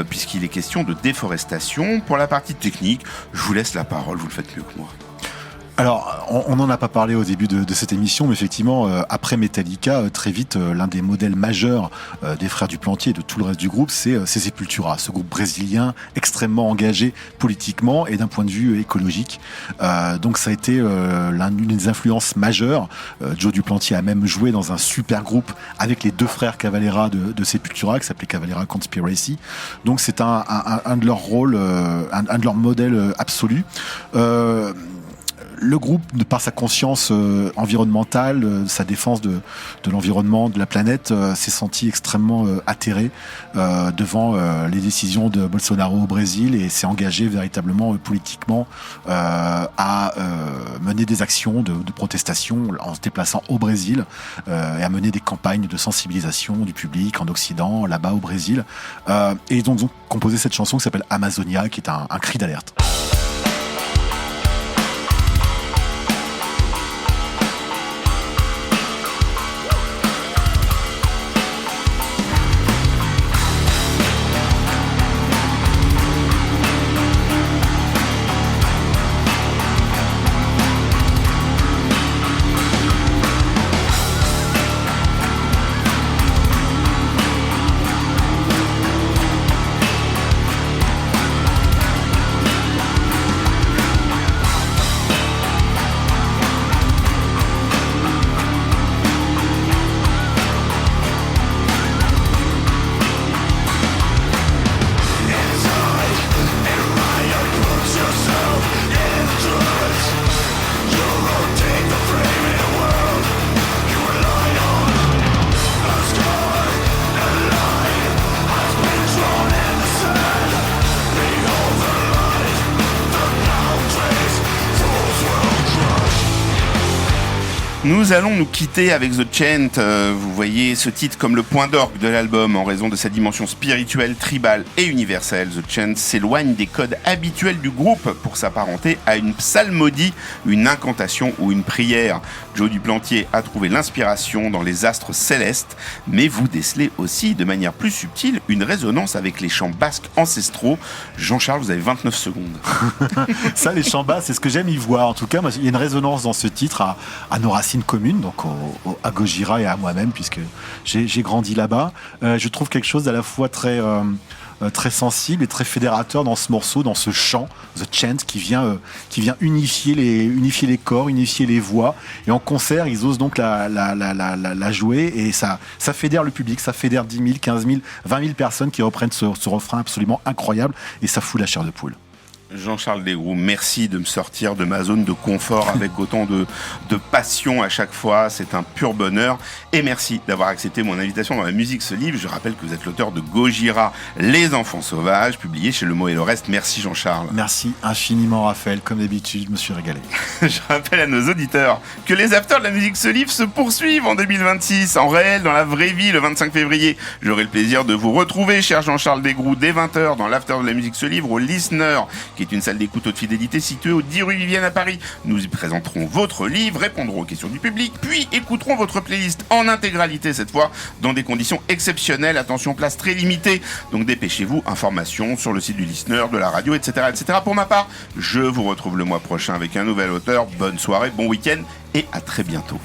puisqu'il est question de déforestation. Pour la partie technique, je vous laisse la parole, vous le faites mieux que moi. Alors, on n'en a pas parlé au début de cette émission, mais effectivement, après Metallica, très vite, l'un des modèles majeurs des Frères du Plantier et de tout le reste du groupe, c'est Sepultura, ce groupe brésilien extrêmement engagé politiquement et d'un point de vue écologique. Donc ça a été l'une des influences majeures. Joe Duplantier a même joué dans un super groupe avec les deux frères Cavalera de Sepultura, qui s'appelait Cavalera Conspiracy. Donc c'est un de leurs rôles, un de leurs modèles absolus. Le groupe, de par sa conscience environnementale, sa défense de l'environnement, de la planète, s'est senti extrêmement atterré devant les décisions de Bolsonaro au Brésil et s'est engagé véritablement politiquement à mener des actions de protestation en se déplaçant au Brésil et à mener des campagnes de sensibilisation du public en Occident, là-bas au Brésil. Et donc, ils ont composé cette chanson qui s'appelle Amazonia, qui est un cri d'alerte. Nous allons nous quitter avec The Chant. Vous voyez ce titre comme le point d'orgue de l'album en raison de sa dimension spirituelle, tribale et universelle. The Chant s'éloigne des codes habituels du groupe pour s'apparenter à une psalmodie, une incantation ou une prière. Joe Duplantier a trouvé l'inspiration dans les astres célestes, mais vous décelez aussi de manière plus subtile une résonance avec les chants basques ancestraux. Jean-Charles, vous avez 29 secondes. Ça, les chants basques, c'est ce que j'aime y voir. En tout cas, il y a une résonance dans ce titre à nos racines communes, donc à Gojira et à moi-même, puisque j'ai grandi là-bas. Je trouve quelque chose d'à la fois très sensible et très fédérateur dans ce morceau, dans ce chant, The Chant, qui vient unifier les corps, unifier les voix. Et en concert, ils osent donc la jouer et ça fédère le public, ça fédère 10 000, 15 000, 20 000 personnes qui reprennent ce refrain absolument incroyable et ça fout la chair de poule. Jean-Charles Desgroux, merci de me sortir de ma zone de confort avec autant de passion à chaque fois. C'est un pur bonheur. Et merci d'avoir accepté mon invitation dans La musique se livre. Je rappelle que vous êtes l'auteur de Gojira, Les enfants sauvages, publié chez Le Mot et le Reste. Merci Jean-Charles. Merci infiniment Raphaël. Comme d'habitude, je me suis régalé. Je rappelle à nos auditeurs que les afters de La musique se livre se poursuivent en 2026, en réel, dans la vraie vie, le 25 février. J'aurai le plaisir de vous retrouver, cher Jean-Charles Desgroux, dès 20h dans l'after de La musique se livre au Listener, qui est une salle d'écoute haute fidélité située au 10 rue Vivienne à Paris. Nous y présenterons votre livre, répondrons aux questions du public, puis écouterons votre playlist en intégralité cette fois, dans des conditions exceptionnelles. Attention, place très limitée. Donc dépêchez-vous, informations sur le site du Listener, de la radio, etc., etc. Pour ma part, je vous retrouve le mois prochain avec un nouvel auteur. Bonne soirée, bon week-end et à très bientôt.